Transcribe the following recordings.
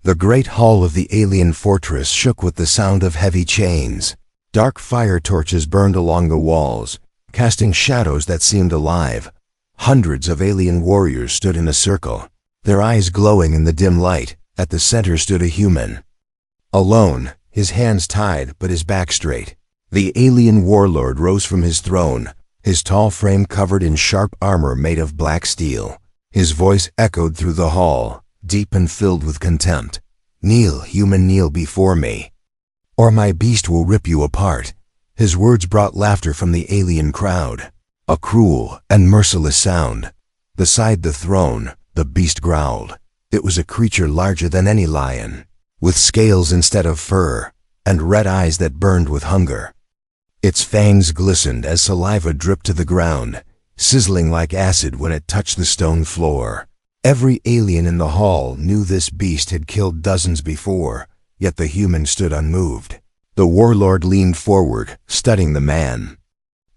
The great hall of the alien fortress shook with the sound of heavy chains. Dark fire torches burned along the walls, casting shadows that seemed alive. Hundreds of alien warriors stood in a circle, their eyes glowing in the dim light. At the center stood a human. Alone, his hands tied but his back straight. The alien warlord rose from his throne, his tall frame covered in sharp armor made of black steel. His voice echoed through the hall, deep and filled with contempt. "Kneel, human, kneel before me, or my beast will rip you apart." His words brought laughter from the alien crowd, a cruel and merciless sound. Beside the throne, the beast growled. It was a creature larger than any lion, with scales instead of fur, and red eyes that burned with hunger. Its fangs glistened as saliva dripped to the ground, sizzling like acid when it touched the stone floor. Every alien in the hall knew this beast had killed dozens before, yet the human stood unmoved. The warlord leaned forward, studying the man.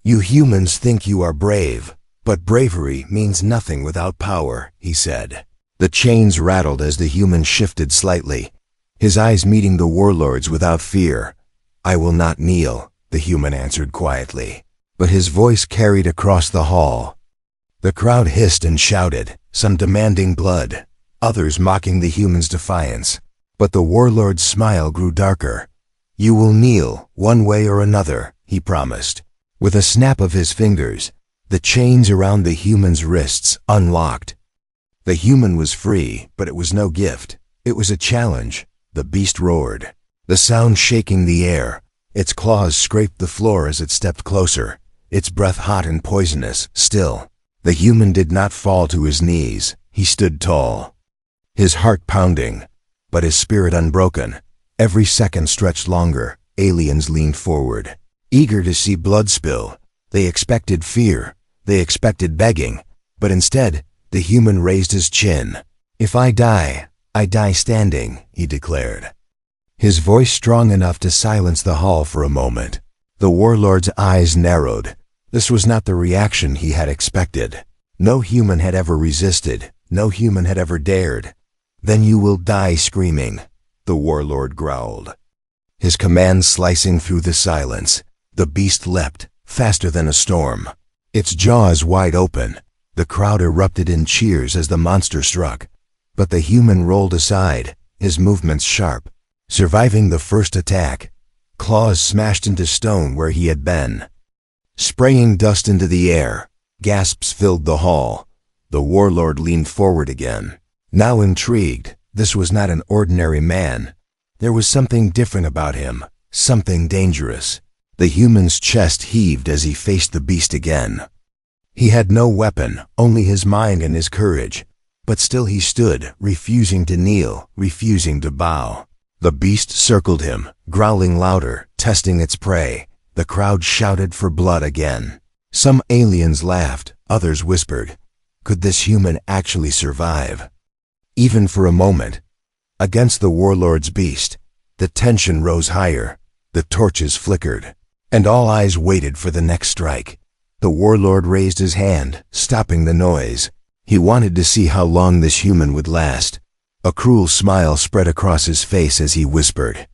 "You humans think you are brave, but bravery means nothing without power," he said. The chains rattled as the human shifted slightly, his eyes meeting the warlord's without fear. "I will not kneel," the human answered quietly, but his voice carried across the hall. The crowd hissed and shouted, some demanding blood, others mocking the human's defiance. But the warlord's smile grew darker. "You will kneel, one way or another," he promised. With a snap of his fingers, the chains around the human's wrists unlocked. The human was free, but it was no gift. It was a challenge. The beast roared, the sound shaking the air. Its claws scraped the floor as it stepped closer, its breath hot and poisonous. Still, the human did not fall to his knees. He stood tall, his heart pounding, but his spirit unbroken. Every second stretched longer. Aliens leaned forward, eager to see blood spill. They expected fear. They expected begging. But instead, the human raised his chin. "If I die standing," he declared. His voice strong enough to silence the hall for a moment. The warlord's eyes narrowed. This was not the reaction he had expected. No human had ever resisted. No human had ever dared. "Then you will die screaming," the warlord growled, his command slicing through the silence. The beast leapt, faster than a storm, its jaws wide open. The crowd erupted in cheers as the monster struck. But the human rolled aside, his movements sharp, surviving the first attack. Claws smashed into stone where he had been, spraying dust into the air. Gasps filled the hall. The warlord leaned forward again, now intrigued. This was not an ordinary man. There was something different about him, something dangerous. The human's chest heaved as he faced the beast again. He had no weapon, only his mind and his courage. But still he stood, refusing to kneel, refusing to bow. The beast circled him, growling louder, testing its prey. The crowd shouted for blood again. Some aliens laughed, others whispered, could this human actually survive? Even for a moment, against the warlord's beast, the tension rose higher. The torches flickered, and all eyes waited for the next strike. The warlord raised his hand, stopping the noise. He wanted to see how long this human would last. A cruel smile spread across his face as he whispered,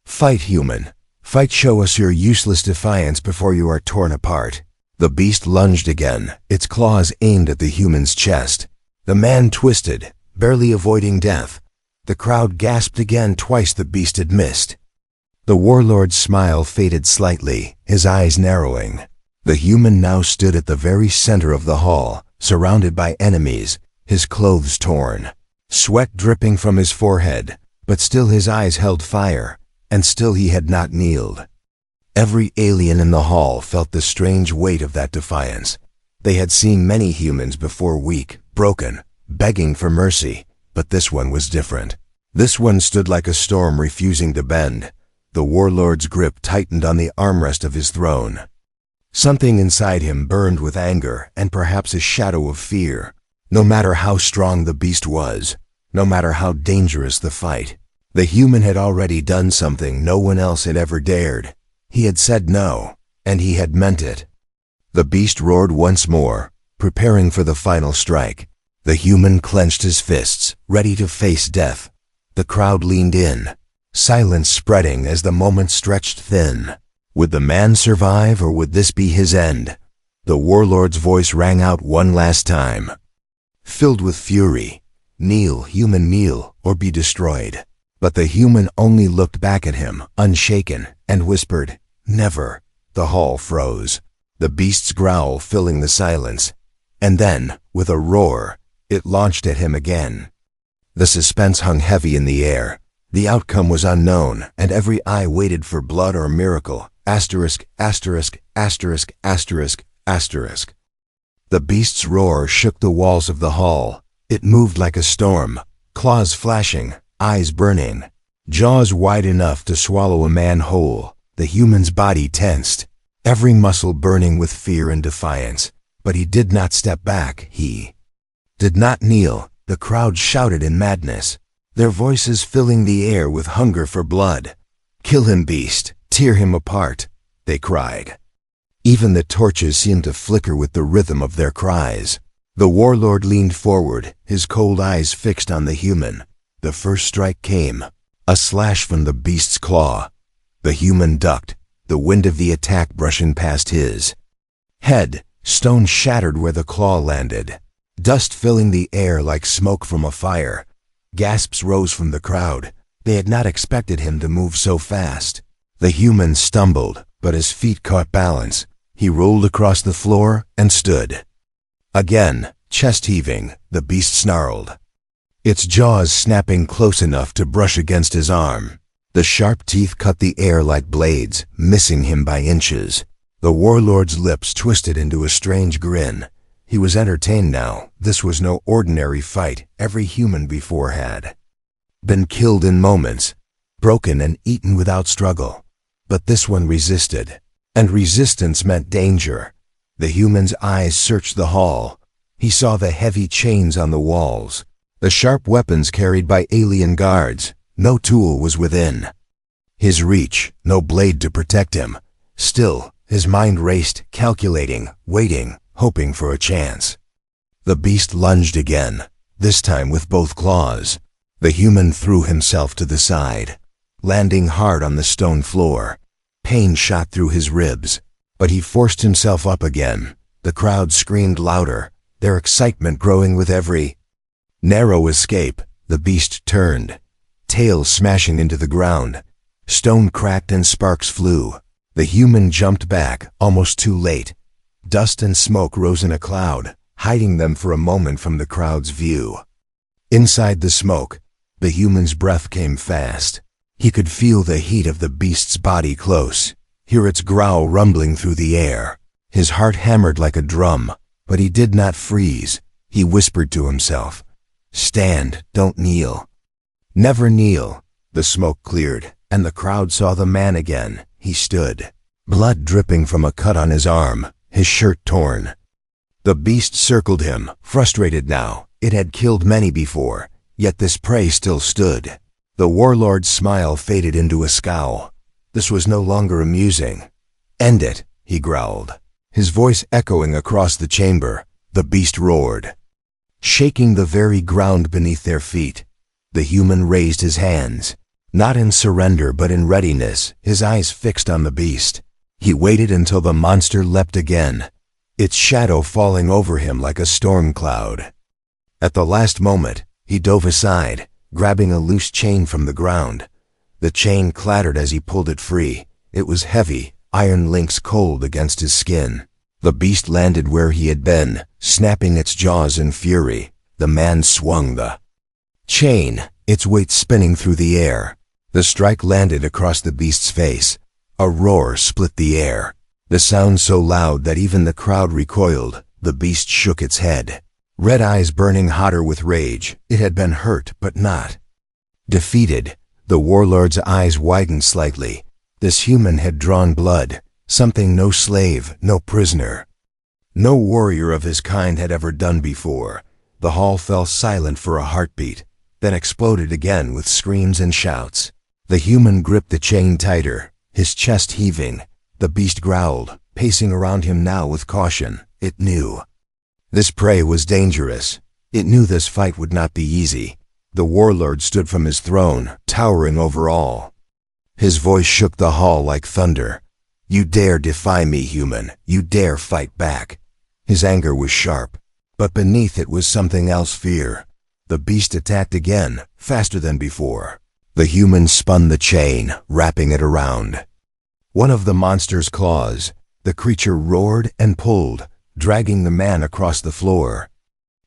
"Fight, human. Fight, show us your useless defiance before you are torn apart." The beast lunged again, its claws aimed at the human's chest. The man twisted, barely avoiding death. The crowd gasped again. Twice the beast had missed. The warlord's smile faded slightly, his eyes narrowing. The human now stood at the very center of the hall, surrounded by enemies, his clothes torn, sweat dripping from his forehead, but still his eyes held fire, and still he had not kneeled. Every alien in the hall felt the strange weight of that defiance. They had seen many humans before, weak, broken, begging for mercy, but this one was different. This one stood like a storm, refusing to bend. The warlord's grip tightened on the armrest of his throne. Something inside him burned with anger and perhaps a shadow of fear. No matter how strong the beast was, no matter how dangerous the fight, the human had already done something no one else had ever dared. He had said no, and he had meant it. The beast roared once more, preparing for the final strike. The human clenched his fists, ready to face death. The crowd leaned in, silence spreading as the moment stretched thin. Would the man survive, or would this be his end? The warlord's voice rang out one last time, filled with fury. Kneel, human, kneel, or be destroyed. But the human only looked back at him, unshaken, and whispered, "Never." The hall froze, the beast's growl filling the silence. And then, with a roar, it launched at him again. The suspense hung heavy in the air. The outcome was unknown, and every eye waited for blood or miracle. Asterisk, asterisk, asterisk, asterisk, asterisk. The beast's roar shook the walls of the hall. It moved like a storm, claws flashing, eyes burning, jaws wide enough to swallow a man whole. The human's body tensed, every muscle burning with fear and defiance. But he did not step back. He did not kneel. The crowd shouted in madness, their voices filling the air with hunger for blood. "Kill him, beast! Tear him apart!" they cried. Even the torches seemed to flicker with the rhythm of their cries. The warlord leaned forward, his cold eyes fixed on the human. The first strike came, a slash from the beast's claw. The human ducked, the wind of the attack brushing past his head. Stone shattered where the claw landed, dust filling the air like smoke from a fire. Gasps rose from the crowd. They had not expected him to move so fast. The human stumbled, but his feet caught balance. He rolled across the floor and stood. Again, chest heaving, the beast snarled, its jaws snapping close enough to brush against his arm. The sharp teeth cut the air like blades, missing him by inches. The warlord's lips twisted into a strange grin. He was entertained now. This was no ordinary fight. Every human before had been killed in moments, broken and eaten without struggle. But this one resisted, and resistance meant danger. The human's eyes searched the hall. He saw the heavy chains on the walls, the sharp weapons carried by alien guards. No tool was within his reach, no blade to protect him. Still, his mind raced, calculating, waiting, hoping for a chance. The beast lunged again, this time with both claws. The human threw himself to the side, landing hard on the stone floor. Pain shot through his ribs, but he forced himself up again. The crowd screamed louder, their excitement growing with every narrow escape. The beast turned, tail smashing into the ground. Stone cracked and sparks flew. The human jumped back, almost too late. Dust and smoke rose in a cloud, hiding them for a moment from the crowd's view. Inside the smoke, the human's breath came fast. He could feel the heat of the beast's body close, hear its growl rumbling through the air. His heart hammered like a drum, but he did not freeze. He whispered to himself, "Stand, don't kneel. Never kneel." The smoke cleared, and the crowd saw the man again. He stood, blood dripping from a cut on his arm, his shirt torn. The beast circled him, frustrated now. It had killed many before, yet this prey still stood. The warlord's smile faded into a scowl. This was no longer amusing. "End it," he growled, his voice echoing across the chamber. The beast roared, shaking the very ground beneath their feet. The human raised his hands, not in surrender but in readiness, his eyes fixed on the beast. He waited until the monster leapt again, its shadow falling over him like a storm cloud. At the last moment, he dove aside, grabbing a loose chain from the ground. The chain clattered as he pulled it free. It was heavy, iron links cold against his skin. The beast landed where he had been, snapping its jaws in fury. The man swung the chain, its weight spinning through the air. The strike landed across the beast's face. A roar split the air, the sound so loud that even the crowd recoiled. The beast shook its head, red eyes burning hotter with rage. It had been hurt, but not defeated. The warlord's eyes widened slightly. This human had drawn blood, something no slave, no prisoner, no warrior of his kind had ever done before. The hall fell silent for a heartbeat, then exploded again with screams and shouts. The human gripped the chain tighter, his chest heaving. The beast growled, pacing around him now with caution. It knew this prey was dangerous. It knew this fight would not be easy. The warlord stood from his throne, towering over all. His voice shook the hall like thunder. "You dare defy me, human. You dare fight back." His anger was sharp, but beneath it was something else, fear. The beast attacked again, faster than before. The human spun the chain, wrapping it around. One of the monster's claws. The creature roared and pulled, dragging the man across the floor.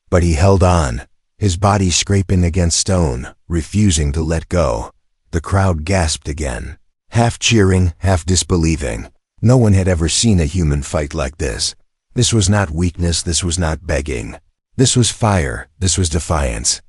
But he held on, his body scraping against stone, refusing to let go. The crowd gasped again, half cheering, half disbelieving. No one had ever seen a human fight like this. This was not weakness, this was not begging. This was fire, this was defiance.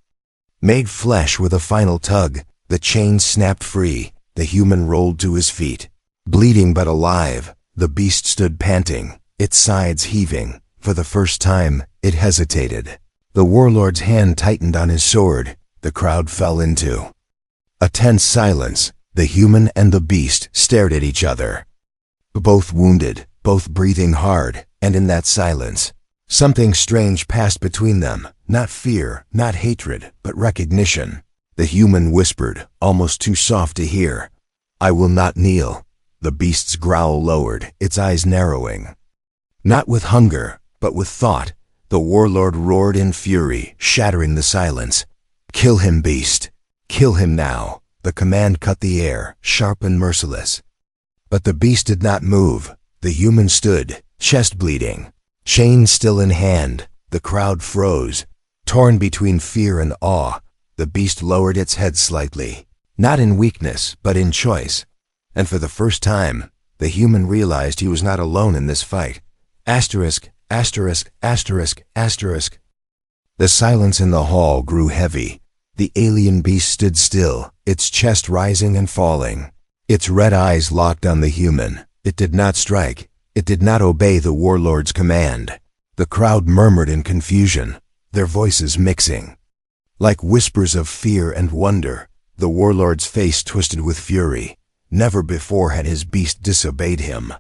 Made flesh with a final tug, the chain snapped free. The human rolled to his feet. Bleeding but alive, the beast stood panting, its sides heaving. For the first time, it hesitated. The warlord's hand tightened on his sword. The crowd fell into a tense silence. The human and the beast stared at each other. Both wounded, both breathing hard, and in that silence, something strange passed between them. Not fear, not hatred, but recognition. The human whispered, almost too soft to hear, "I will not kneel." The beast's growl lowered, its eyes narrowing. Not with hunger, but with thought. The warlord roared in fury, shattering the silence. "Kill him, beast! Kill him now!" The command cut the air, sharp and merciless. But the beast did not move. The human stood, chest bleeding, chain still in hand. The crowd froze, torn between fear and awe. The beast lowered its head slightly, not in weakness, but in choice. And for the first time, the human realized he was not alone in this fight. Asterisk, asterisk, asterisk, asterisk. The silence in the hall grew heavy. The alien beast stood still, its chest rising and falling. Its red eyes locked on the human. It did not strike. It did not obey the warlord's command. The crowd murmured in confusion, their voices mixing. Like whispers of fear and wonder, the warlord's face twisted with fury. Never before had his beast disobeyed him.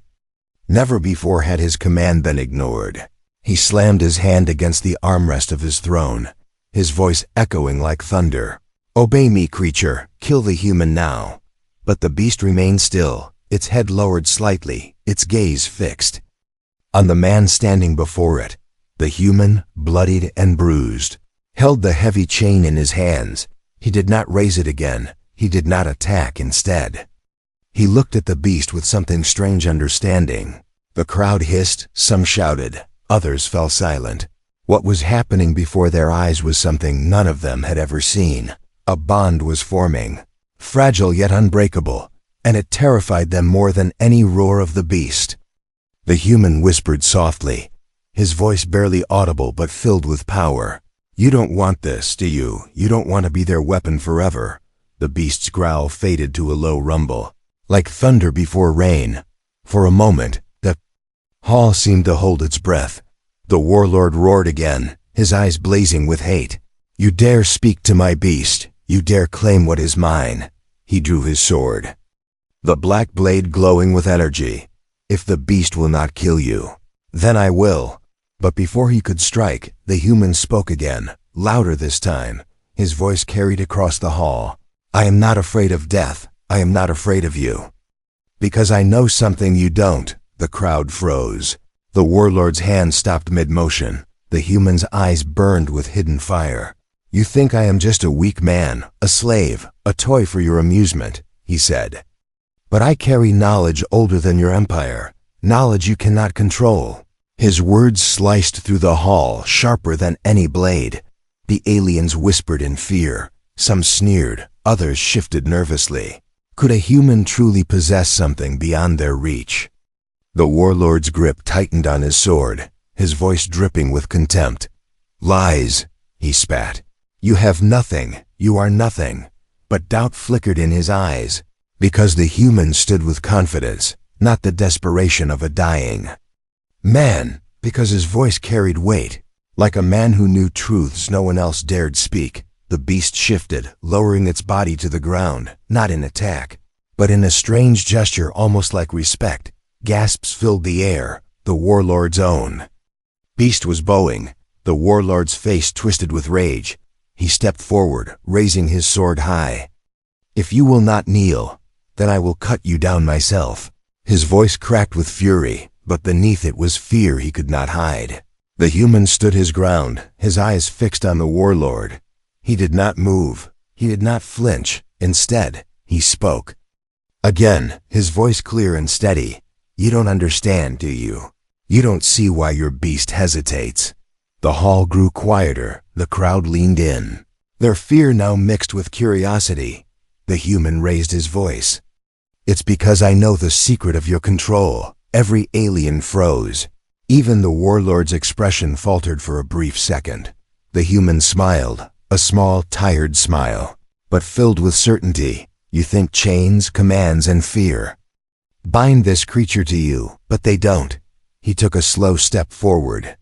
Never before had his command been ignored. He slammed his hand against the armrest of his throne, his voice echoing like thunder. "Obey me, creature. Kill the human now." But the beast remained still, its head lowered slightly, its gaze fixed on the man standing before it. The human, bloodied and bruised, held the heavy chain in his hands. He did not raise it again. He did not attack. Instead, he looked at the beast with something strange understanding. The crowd hissed, some shouted, others fell silent. What was happening before their eyes was something none of them had ever seen. A bond was forming, fragile yet unbreakable, and it terrified them more than any roar of the beast. The human whispered softly, his voice barely audible but filled with power. "You don't want this, do you? You don't want to be their weapon forever." The beast's growl faded to a low rumble, like thunder before rain. For a moment, the hall seemed to hold its breath. The warlord roared again, his eyes blazing with hate. "You dare speak to my beast? You dare claim what is mine?" He drew his sword, the black blade glowing with energy. "If the beast will not kill you, then I will." But before he could strike, the human spoke again, louder this time. His voice carried across the hall. "I am not afraid of death. I am not afraid of you. Because I know something you don't." The crowd froze. The warlord's hand stopped mid-motion. The human's eyes burned with hidden fire. "You think I am just a weak man, a slave, a toy for your amusement," he said. "But I carry knowledge older than your empire, knowledge you cannot control." His words sliced through the hall, sharper than any blade. The aliens whispered in fear. Some sneered, others shifted nervously. Could a human truly possess something beyond their reach? The warlord's grip tightened on his sword, his voice dripping with contempt. "Lies," he spat. "You have nothing, you are nothing." But doubt flickered in his eyes, because the human stood with confidence, not the desperation of a dying man, because his voice carried weight, like a man who knew truths no one else dared speak. The beast shifted, lowering its body to the ground, not in attack, but in a strange gesture almost like respect. Gasps filled the air, the warlord's own. Beast was bowing, the warlord's face twisted with rage. He stepped forward, raising his sword high. "If you will not kneel, then I will cut you down myself." His voice cracked with fury, but beneath it was fear he could not hide. The human stood his ground, his eyes fixed on the warlord. He did not move. He did not flinch. Instead, he spoke. Again, his voice clear and steady. "You don't understand, do you? You don't see why your beast hesitates." The hall grew quieter. The crowd leaned in, their fear now mixed with curiosity. The human raised his voice. "It's because I know the secret of your control." Every alien froze. Even the warlord's expression faltered for a brief second. The human smiled, a small, tired smile, but filled with certainty. "You think chains, commands, and fear bind this creature to you, but they don't." He took a slow step forward.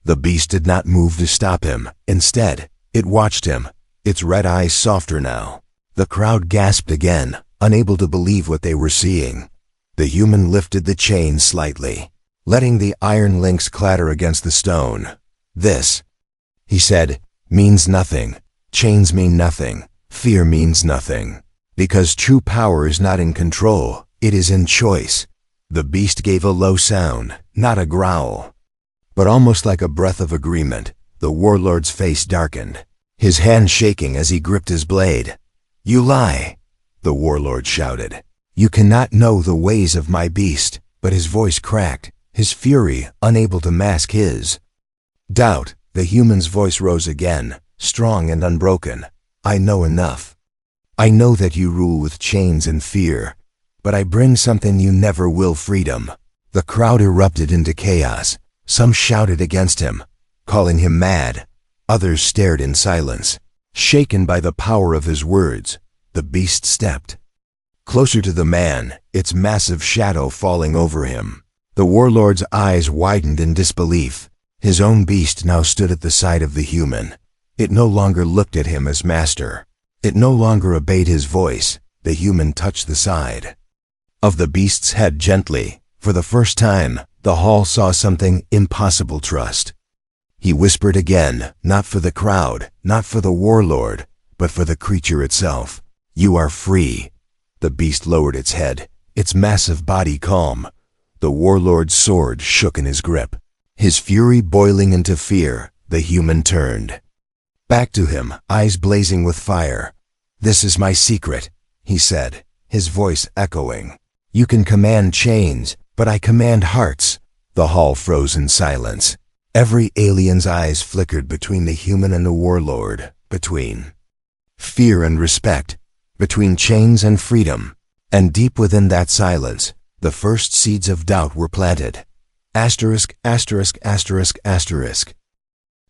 The beast did not move to stop him. Instead, it watched him, its red eyes softer now. The crowd gasped again, unable to believe what they were seeing. The human lifted the chain slightly, letting the iron links clatter against the stone. "This," he said, "means nothing. Chains mean nothing. Fear means nothing. Because true power is not in control, it is in choice." The beast gave a low sound, not a growl, but almost like a breath of agreement. The warlord's face darkened, his hand shaking as he gripped his blade. "You lie," the warlord shouted. "You cannot know the ways of my beast." But his voice cracked, his fury unable to mask his doubt. The human's voice rose again, strong and unbroken. "I know enough. I know that you rule with chains and fear, but I bring something you never will: freedom." The crowd erupted into chaos. Some shouted against him, calling him mad. Others stared in silence, shaken by the power of his words. The beast stepped closer to the man, its massive shadow falling over him. The warlord's eyes widened in disbelief. His own beast now stood at the side of the human. It no longer looked at him as master. It no longer obeyed his voice. The human touched the side of the beast's head gently. For the first time, the hall saw something impossible: trust. He whispered again, not for the crowd, not for the warlord, but for the creature itself. "You are free." The beast lowered its head, its massive body calm. The warlord's sword shook in his grip, his fury boiling into fear. The human turned back to him, eyes blazing with fire. "This is my secret," he said, his voice echoing. "You can command chains, but I command hearts." The hall froze in silence. Every alien's eyes flickered between the human and the warlord, between fear and respect, between chains and freedom. And deep within that silence, the first seeds of doubt were planted. Asterisk, asterisk, asterisk, asterisk.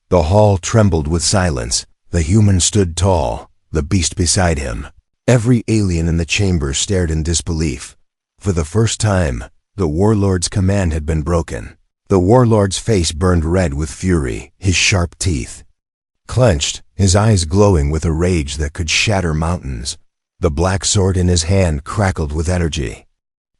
The hall trembled with silence. The human stood tall, the beast beside him. Every alien in the chamber stared in disbelief. For the first time, the warlord's command had been broken. The warlord's face burned red with fury, his sharp teeth clenched, his eyes glowing with a rage that could shatter mountains. The black sword in his hand crackled with energy.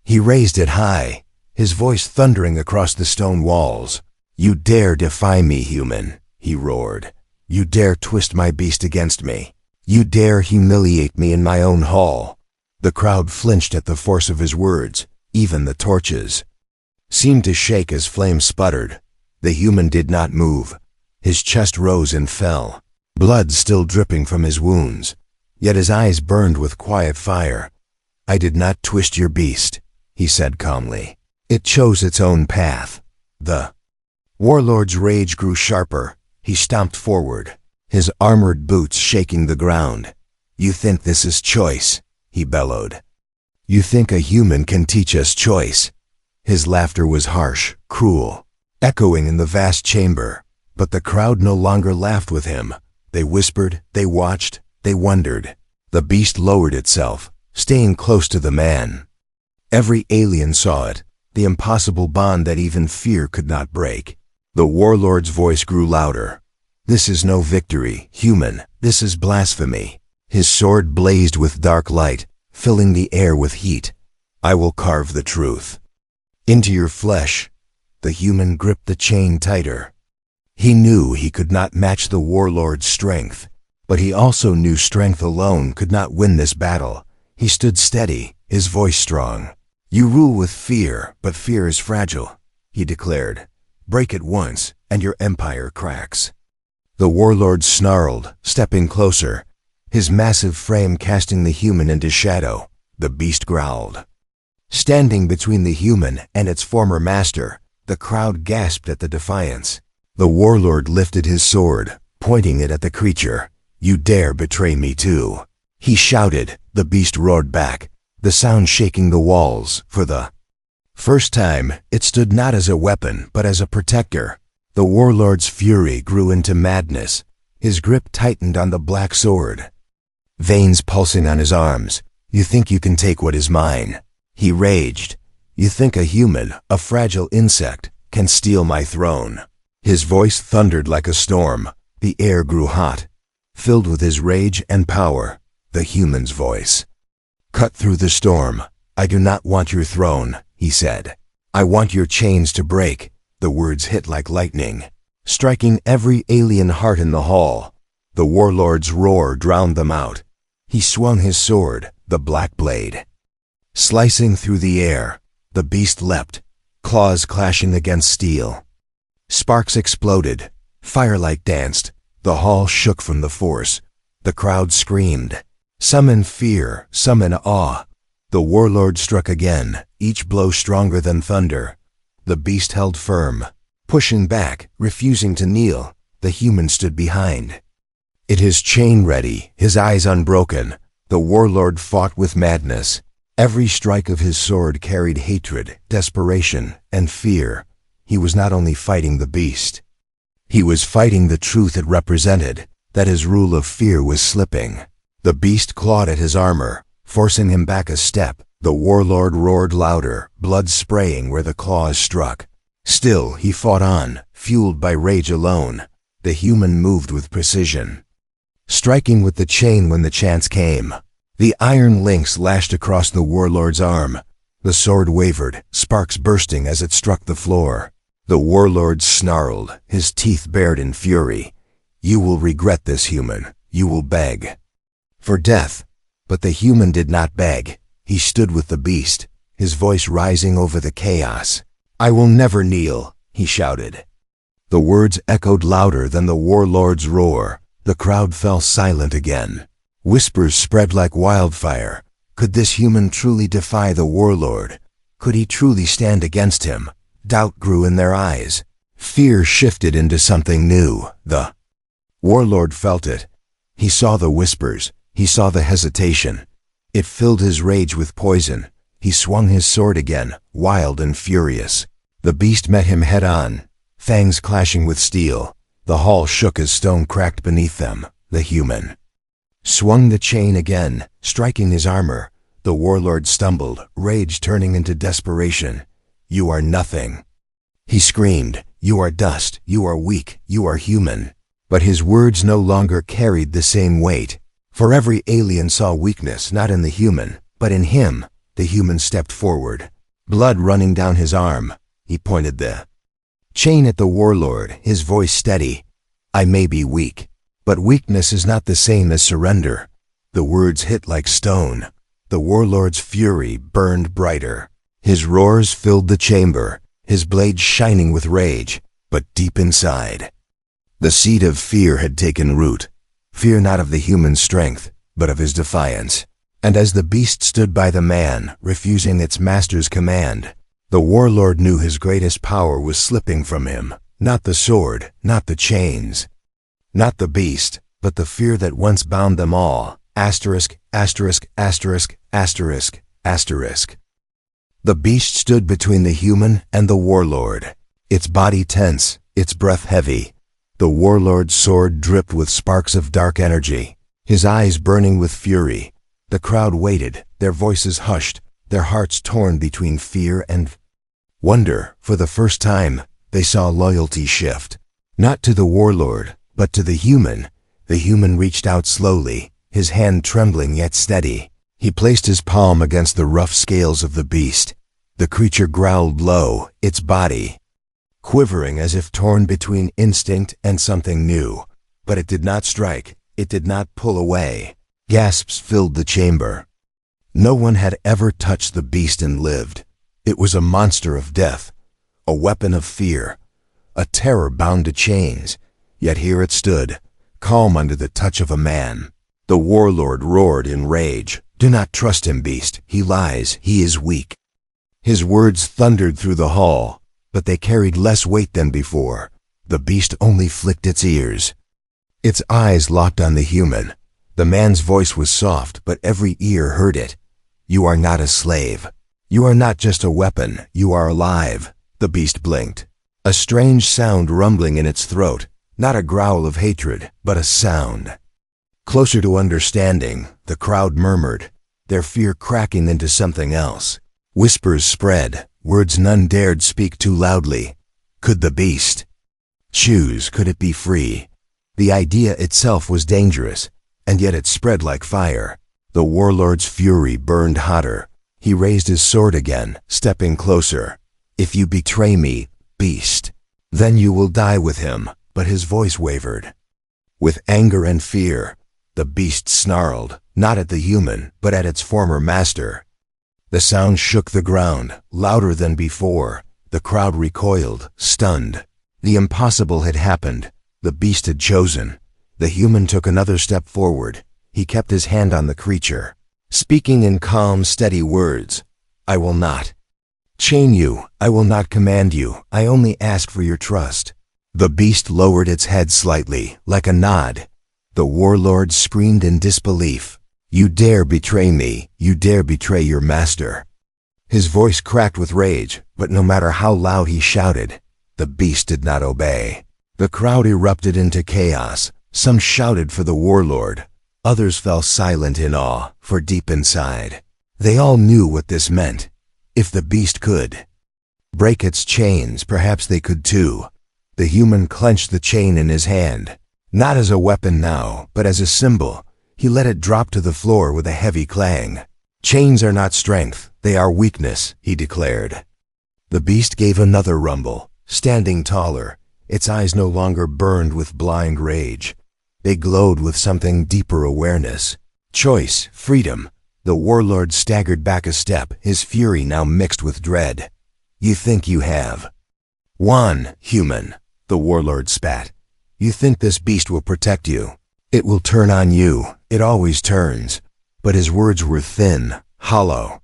He raised it high, his voice thundering across the stone walls. "You dare defy me, human," he roared. "You dare twist my beast against me. You dare humiliate me in my own hall." The crowd flinched at the force of his words. Even the torches seemed to shake as flames sputtered. The human did not move. His chest rose and fell, blood still dripping from his wounds. Yet his eyes burned with quiet fire. "I did not twist your beast," he said calmly. "It chose its own path." The warlord's rage grew sharper. He stomped forward, his armored boots shaking the ground. "You think this is choice?" he bellowed. "You think a human can teach us choice?" His laughter was harsh, cruel, echoing in the vast chamber. But the crowd no longer laughed with him. They whispered, they watched, they wondered. The beast lowered itself, staying close to the man. Every alien saw it, the impossible bond that even fear could not break. The warlord's voice grew louder. "This is no victory, human. This is blasphemy." His sword blazed with dark light, filling the air with heat. "I will carve the truth into your flesh." The human gripped the chain tighter. He knew he could not match the warlord's strength, But he also knew strength alone could not win this battle. He stood steady, his voice strong. "You rule with fear, but fear is fragile," he declared. "Break it once, and your empire cracks." The warlord snarled, stepping closer, his massive frame casting the human into shadow. The beast growled. Standing between the human and its former master, the crowd gasped at the defiance. The warlord lifted his sword, pointing it at the creature. "You dare betray me too," he shouted. The beast roared back, the sound shaking the walls. For the first time, it stood not as a weapon, but as a protector. The warlord's fury grew into madness. His grip tightened on the black sword, veins pulsing on his arms. "You think you can take what is mine?" he raged. "You think a human, a fragile insect, can steal my throne?" His voice thundered like a storm. The air grew hot, filled with his rage and power. The human's voice cut through the storm. "I do not want your throne," he said. "I want your chains to break." The words hit like lightning, striking every alien heart in the hall. The warlord's roar drowned them out. He swung his sword, the black blade, slicing through the air. The beast leapt, claws clashing against steel. Sparks exploded, firelight danced. The hall shook from the force. The crowd screamed, some in fear, some in awe. The warlord struck again, each blow stronger than thunder. The beast held firm, pushing back, refusing to kneel. The human stood behind, it his chain ready, his eyes unbroken. The warlord fought with madness. Every strike of his sword carried hatred, desperation, and fear. He was not only fighting the beast, he was fighting the truth it represented, that his rule of fear was slipping. The beast clawed at his armor, forcing him back a step. The warlord roared louder, blood spraying where the claws struck. Still, he fought on, fueled by rage alone. The human moved with precision, striking with the chain when the chance came. The iron links lashed across the warlord's arm. The sword wavered, sparks bursting as it struck the floor. The warlord snarled, his teeth bared in fury. "You will regret this, human. You will beg for death." But the human did not beg. He stood with the beast, his voice rising over the chaos. "I will never kneel," he shouted. The words echoed louder than the warlord's roar. The crowd fell silent again. Whispers spread like wildfire. Could this human truly defy the warlord? Could he truly stand against him? Doubt grew in their eyes. Fear shifted into something new. The warlord felt it. He saw the whispers. He saw the hesitation. It filled his rage with poison. He swung his sword again, wild and furious. The beast met him head-on, fangs clashing with steel. The hall shook as stone cracked beneath them. The human swung the chain again, striking his armor. The warlord stumbled, rage turning into desperation. "You are nothing," he screamed. "You are dust. You are weak. You are human." But his words no longer carried the same weight. For every alien saw weakness not in the human, but in him. The human stepped forward, blood running down his arm. He pointed the chain at the warlord, his voice steady. "I may be weak, but weakness is not the same as surrender." The words hit like stone. The warlord's fury burned brighter. His roars filled the chamber, his blade shining with rage. But deep inside, the seed of fear had taken root. Fear not of the human strength, but of his defiance. And as the beast stood by the man, refusing its master's command, the warlord knew his greatest power was slipping from him. Not the sword, not the chains, not the beast, but the fear that once bound them all. Asterisk, asterisk, asterisk, asterisk, asterisk. The beast stood between the human and the warlord, its body tense, its breath heavy. The warlord's sword dripped with sparks of dark energy, his eyes burning with fury. The crowd waited, their voices hushed, their hearts torn between fear and wonder. For the first time, they saw loyalty shift, not to the warlord, but to the human. The human reached out slowly, his hand trembling yet steady. He placed his palm against the rough scales of the beast. The creature growled low, its body quivering as if torn between instinct and something new. But it did not strike. It did not pull away. Gasps filled the chamber. No one had ever touched the beast and lived. It was a monster of death, a weapon of fear, a terror bound to chains. Yet here it stood, calm under the touch of a man. The warlord roared in rage. "Do not trust him, beast. He lies. He is weak." His words thundered through the hall, but they carried less weight than before. The beast only flicked its ears. Its eyes locked on the human. The man's voice was soft, but every ear heard it. "You are not a slave. You are not just a weapon. You are alive." The beast blinked. A strange sound rumbling in its throat, not a growl of hatred, but a sound. Closer to understanding, the crowd murmured, their fear cracking into something else. Whispers spread, words none dared speak too loudly. Could the beast choose? Could it be free? The idea itself was dangerous, and yet it spread like fire. The warlord's fury burned hotter. He raised his sword again, stepping closer. "If you betray me, beast, then you will die with him." But his voice wavered. With anger and fear, the beast snarled, not at the human, but at its former master. The sound shook the ground, louder than before. The crowd recoiled, stunned. The impossible had happened. The beast had chosen. The human took another step forward. He kept his hand on the creature, speaking in calm, steady words. "I will not chain you. I will not command you. I only ask for your trust." The beast lowered its head slightly, like a nod. The warlord screamed in disbelief. "You dare betray me. You dare betray your master." His voice cracked with rage, but no matter how loud he shouted, the beast did not obey. The crowd erupted into chaos. Some shouted for the warlord. Others fell silent in awe, for deep inside, they all knew what this meant. If the beast could break its chains, perhaps they could too. The human clenched the chain in his hand, not as a weapon now, but as a symbol. He let it drop to the floor with a heavy clang. "Chains are not strength, they are weakness," he declared. The beast gave another rumble, standing taller. Its eyes no longer burned with blind rage. They glowed with something deeper awareness. Choice, freedom. The warlord staggered back a step, his fury now mixed with dread. "You think you have won, human," the warlord spat. "You think this beast will protect you. It will turn on you. It always turns." But his words were thin, hollow.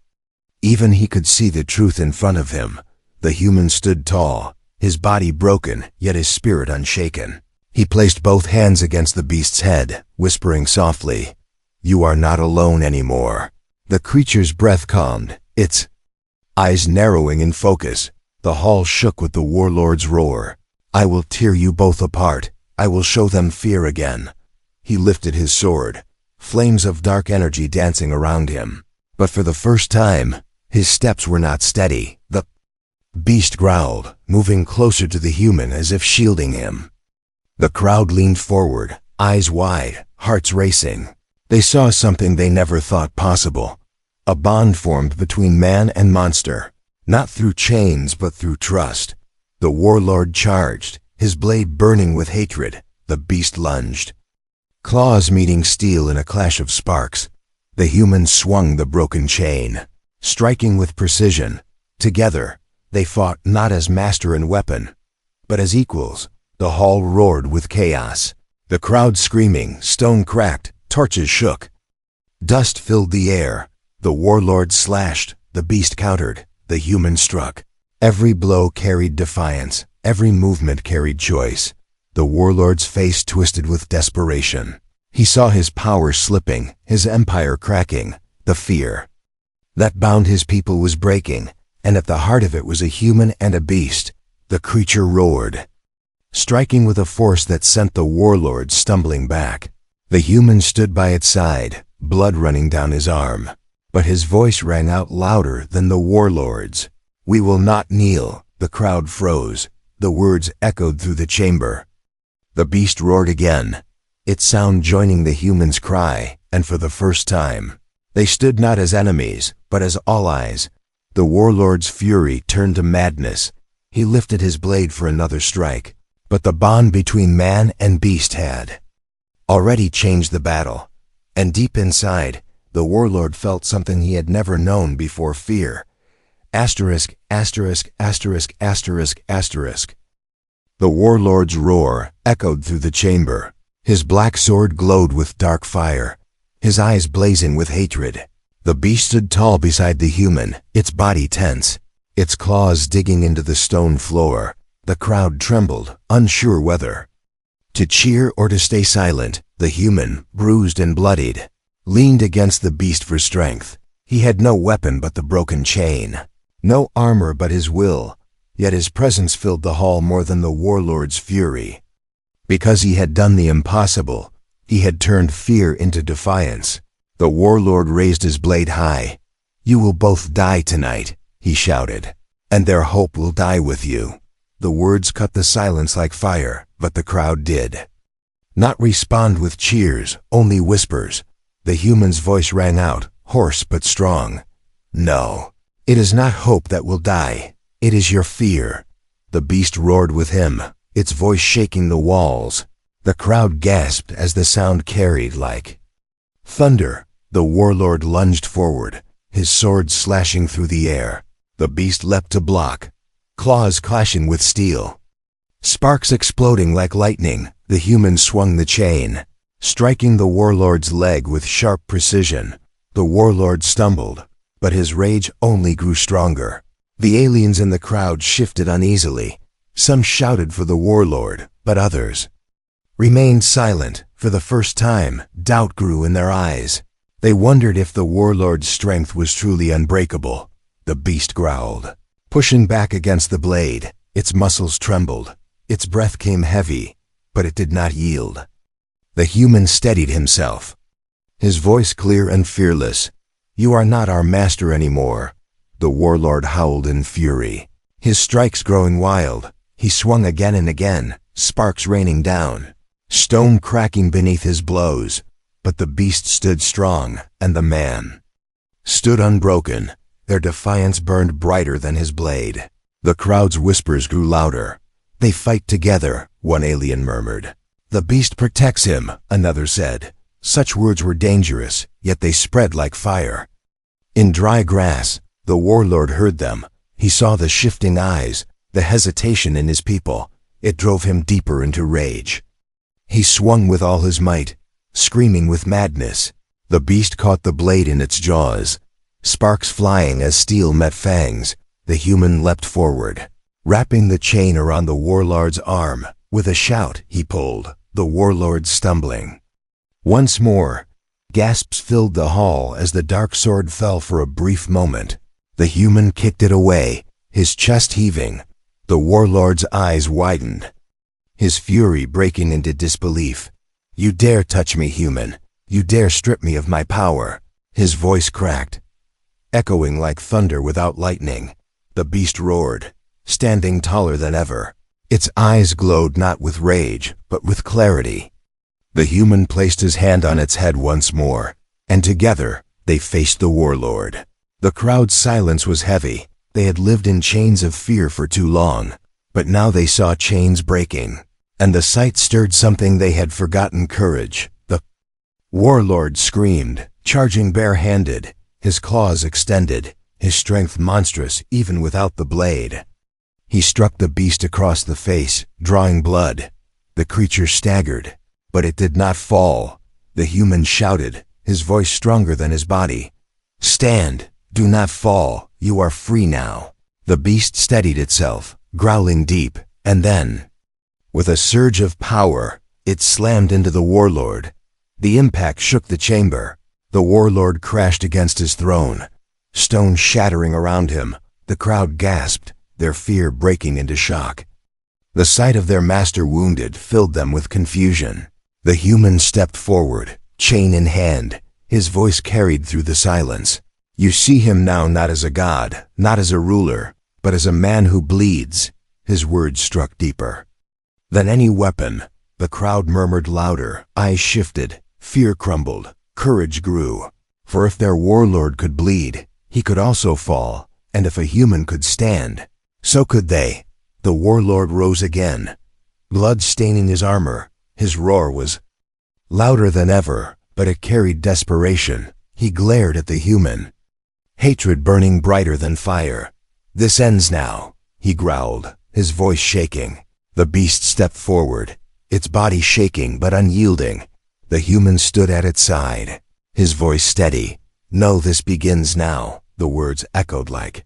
Even he could see the truth in front of him. The human stood tall, his body broken, yet his spirit unshaken. He placed both hands against the beast's head, whispering softly, "You are not alone anymore." The creature's breath calmed, its eyes narrowing in focus. The hall shook with the warlord's roar. "I will tear you both apart. I will show them fear again." He lifted his sword, flames of dark energy dancing around him. But for the first time, his steps were not steady. The beast growled, moving closer to the human as if shielding him. The crowd leaned forward, eyes wide, hearts racing. They saw something they never thought possible. A bond formed between man and monster, not through chains but through trust. The warlord charged, his blade burning with hatred. The beast lunged, claws meeting steel in a clash of sparks. The human swung the broken chain, striking with precision. Together, they fought not as master and weapon, but as equals. The hall roared with chaos. The crowd screaming, stone cracked, torches shook. Dust filled the air. The warlord slashed, the beast countered, the human struck. Every blow carried defiance, every movement carried choice. The warlord's face twisted with desperation. He saw his power slipping, his empire cracking. The fear that bound his people was breaking, and at the heart of it was a human and a beast. The creature roared, striking with a force that sent the warlord stumbling back. The human stood by its side, blood running down his arm. But his voice rang out louder than the warlord's. "We will not kneel." The crowd froze. The words echoed through the chamber. The beast roared again, its sound joining the human's cry, and for the first time, they stood not as enemies, but as allies. The warlord's fury turned to madness. He lifted his blade for another strike. But the bond between man and beast had already changed the battle. And deep inside, the warlord felt something he had never known before: fear. Asterisk, asterisk, asterisk, asterisk, asterisk. The warlord's roar echoed through the chamber. His black sword glowed with dark fire, his eyes blazing with hatred. The beast stood tall beside the human, its body tense, its claws digging into the stone floor. The crowd trembled, unsure whether to cheer or to stay silent. The human, bruised and bloodied, leaned against the beast for strength. He had no weapon but the broken chain, no armor but his will, yet his presence filled the hall more than the warlord's fury. Because he had done the impossible, he had turned fear into defiance. The warlord raised his blade high. "You will both die tonight," he shouted, "and their hope will die with you." The words cut the silence like fire, but the crowd did not respond with cheers, only whispers. The human's voice rang out, hoarse but strong. "No, it is not hope that will die. It is your fear." The beast roared with him, its voice shaking the walls. The crowd gasped as the sound carried like thunder. The warlord lunged forward, his sword slashing through the air. The beast leapt to block, claws clashing with steel, sparks exploding like lightning. The human swung the chain, striking the warlord's leg with sharp precision. The warlord stumbled, but his rage only grew stronger. The aliens in the crowd shifted uneasily. Some shouted for the warlord, but others remained silent. For the first time, doubt grew in their eyes. They wondered if the warlord's strength was truly unbreakable. The beast growled, pushing back against the blade. Its muscles trembled. Its breath came heavy, but it did not yield. The human steadied himself, his voice clear and fearless. "You are not our master anymore." The warlord howled in fury, his strikes growing wild. He swung again and again, sparks raining down, stone cracking beneath his blows. But the beast stood strong, and the man stood unbroken. Their defiance burned brighter than his blade. The crowd's whispers grew louder. "They fight together," one alien murmured. "The beast protects him," another said. Such words were dangerous, yet they spread like fire. In dry grass, the warlord heard them. He saw the shifting eyes, the hesitation in his people. It drove him deeper into rage. He swung with all his might, screaming with madness. The beast caught the blade in its jaws, sparks flying as steel met fangs. The human leapt forward, wrapping the chain around the warlord's arm. With a shout, he pulled, the warlord stumbling. Once more, gasps filled the hall as the dark sword fell for a brief moment. The human kicked it away, his chest heaving. The warlord's eyes widened, his fury breaking into disbelief. "You dare touch me, human. You dare strip me of my power." His voice cracked, echoing like thunder without lightning. The beast roared, standing taller than ever. Its eyes glowed not with rage, but with clarity. The human placed his hand on its head once more, and together they faced the warlord. The crowd's silence was heavy. They had lived in chains of fear for too long, but now they saw chains breaking, and the sight stirred something they had forgotten: courage. The warlord screamed, charging bare-handed, his claws extended, his strength monstrous even without the blade. He struck the beast across the face, drawing blood. The creature staggered, but it did not fall. The human shouted, his voice stronger than his body. "Stand! Do not fall! You are free now." The beast steadied itself, growling deep, and then, with a surge of power, it slammed into the warlord. The impact shook the chamber. The warlord crashed against his throne, stone shattering around him. The crowd gasped, their fear breaking into shock. The sight of their master wounded filled them with confusion. The human stepped forward, chain in hand, his voice carried through the silence. "You see him now not as a god, not as a ruler, but as a man who bleeds." His words struck deeper than any weapon. The crowd murmured louder, eyes shifted, fear crumbled, courage grew. For if their warlord could bleed, he could also fall, and if a human could stand, so could they. The warlord rose again, blood staining his armor. His roar was louder than ever, but it carried desperation. He glared at the human, hatred burning brighter than fire. "This ends now," he growled, his voice shaking. The beast stepped forward, its body shaking but unyielding. The human stood at its side, his voice steady. "No, this begins now," the words echoed like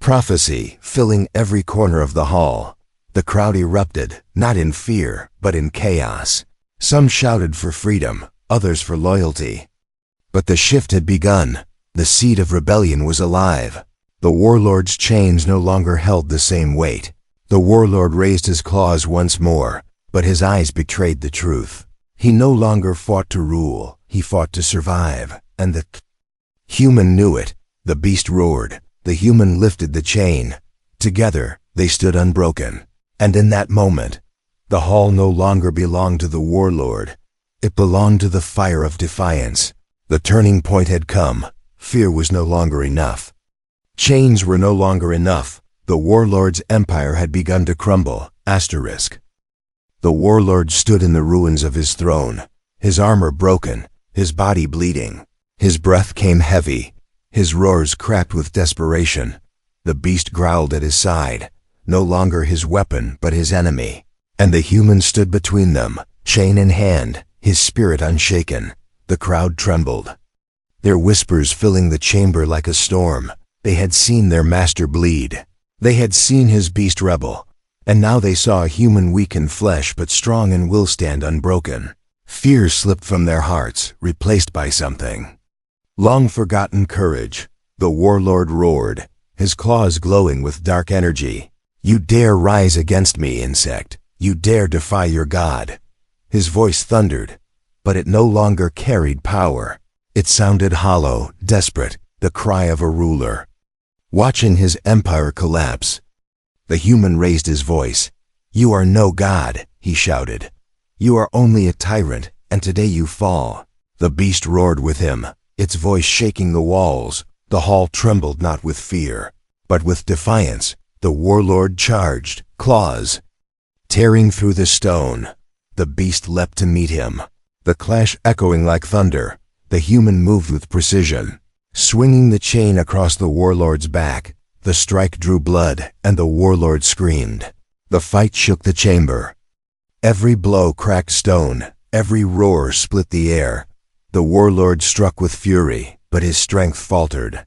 prophecy, filling every corner of the hall. The crowd erupted, not in fear, but in chaos. Some shouted for freedom, others for loyalty. But the shift had begun. The seed of rebellion was alive. The warlord's chains no longer held the same weight. The warlord raised his claws once more, but his eyes betrayed the truth. He no longer fought to rule, he fought to survive, and the human knew it. The beast roared. The human lifted the chain. Together, they stood unbroken. And in that moment, the hall no longer belonged to the warlord. It belonged to the fire of defiance. The turning point had come. Fear was no longer enough. Chains were no longer enough. The warlord's empire had begun to crumble. The warlord stood in the ruins of his throne, his armor broken, his body bleeding. His breath came heavy, his roars cracked with desperation. The beast growled at his side, no longer his weapon but his enemy. And the human stood between them, chain in hand, his spirit unshaken. The crowd trembled, their whispers filling the chamber like a storm. They had seen their master bleed. They had seen his beast rebel. And now they saw a human weak in flesh but strong in will stand unbroken. Fear slipped from their hearts, replaced by something long-forgotten courage. The warlord roared, his claws glowing with dark energy. "You dare rise against me, insect. You dare defy your god." His voice thundered, but it no longer carried power. It sounded hollow, desperate, the cry of a ruler watching his empire collapse. The human raised his voice. "You are no god," he shouted. "You are only a tyrant, and today you fall." The beast roared with him, its voice shaking the walls. The hall trembled not with fear, but with defiance. The warlord charged, claws tearing through the stone. The beast leapt to meet him, the clash echoing like thunder. The human moved with precision, swinging the chain across the warlord's back. The strike drew blood, and the warlord screamed. The fight shook the chamber. Every blow cracked stone, every roar split the air. The warlord struck with fury, but his strength faltered.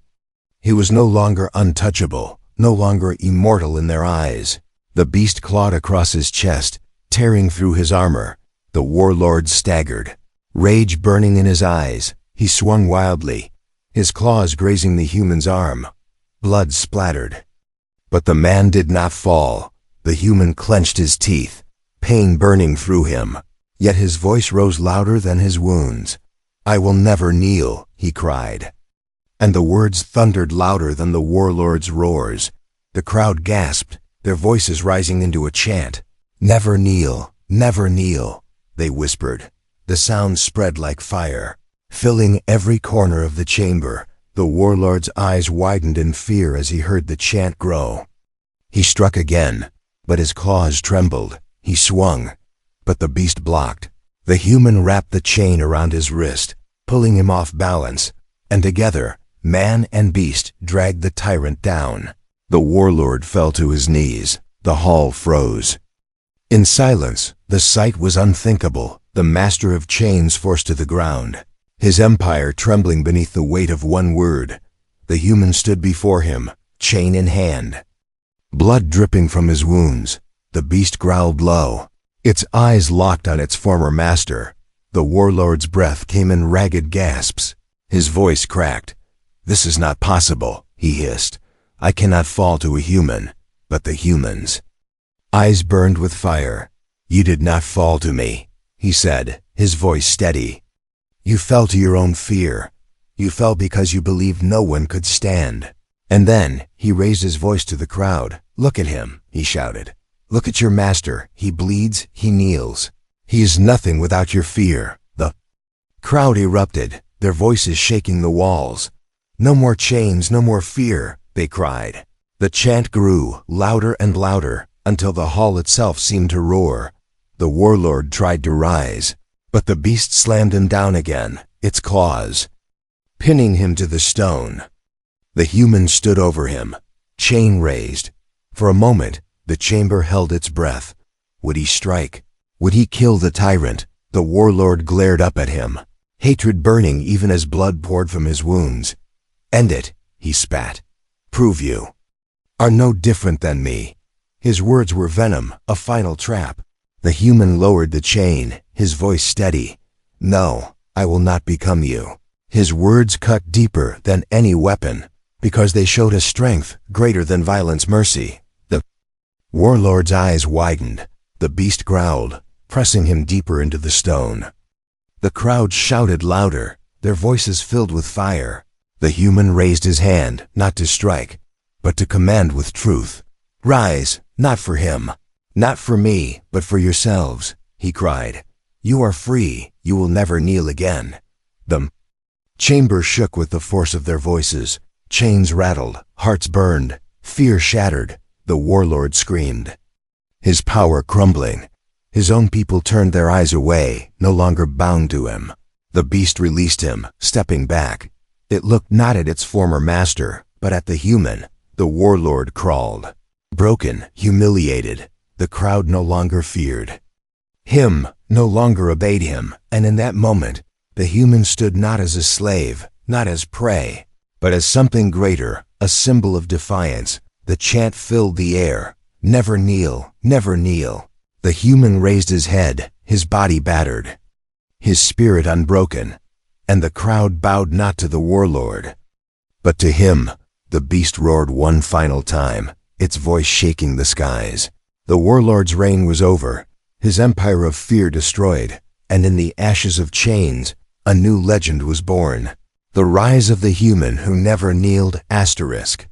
He was no longer untouchable, no longer immortal in their eyes. The beast clawed across his chest, tearing through his armor. The warlord staggered, rage burning in his eyes. He swung wildly, his claws grazing the human's arm. Blood splattered. But the man did not fall. The human clenched his teeth, pain burning through him. Yet his voice rose louder than his wounds. "I will never kneel," he cried. And the words thundered louder than the warlord's roars. The crowd gasped, their voices rising into a chant. "Never kneel, never kneel," they whispered. The sound spread like fire, filling every corner of the chamber. The warlord's eyes widened in fear as he heard the chant grow. He struck again, but his claws trembled. He swung, but the beast blocked. The human wrapped the chain around his wrist, pulling him off balance, and together, man and beast dragged the tyrant down. The warlord fell to his knees. The hall froze. In silence, the sight was unthinkable. The master of chains forced to the ground, his empire trembling beneath the weight of one word. The human stood before him, chain in hand, blood dripping from his wounds. The beast growled low, its eyes locked on its former master. The warlord's breath came in ragged gasps. His voice cracked. "This is not possible," he hissed. "I cannot fall to a human." But the human's eyes burned with fire. "You did not fall to me," he said, his voice steady. "You fell to your own fear. You fell because you believed no one could stand." And then he raised his voice to the crowd. "Look at him," he shouted. "Look at your master. He bleeds, he kneels. He is nothing without your fear." The crowd erupted, their voices shaking the walls. "No more chains, no more fear," they cried. The chant grew, louder and louder, until the hall itself seemed to roar. The warlord tried to rise, But the beast slammed him down again, its claws pinning him to the stone. The human stood over him, chain raised. For a moment, the chamber held its breath. Would he strike? Would he kill the tyrant? The warlord glared up at him, hatred burning even as blood poured from his wounds. End it, he spat. Prove you are no different than me. His words were venom, a final trap. The human lowered the chain, his voice steady. No, I will not become you. His words cut deeper than any weapon, because they showed a strength greater than violence mercy. The warlord's eyes widened. The beast growled, pressing him deeper into the stone. The crowd shouted louder, their voices filled with fire. The human raised his hand, not to strike, but to command with truth. Rise, not for him, not for me, but for yourselves, he cried. You are free, you will never kneel again. The chamber shook with the force of their voices. Chains rattled, hearts burned, fear shattered. The warlord screamed, his power crumbling. His own people turned their eyes away, no longer bound to him. The beast released him, stepping back. It looked not at its former master, but at the human. The warlord crawled. Broken, humiliated, the crowd no longer feared him, no longer obeyed him, and in that moment, the human stood not as a slave, not as prey, but as something greater, a symbol of defiance. The chant filled the air. Never kneel, never kneel. The human raised his head, his body battered, his spirit unbroken, and the crowd bowed not to the warlord, but to him. The beast roared one final time, its voice shaking the skies. The warlord's reign was over, his empire of fear destroyed, and in the ashes of chains, a new legend was born. The rise of the human who never kneeled, asterisk.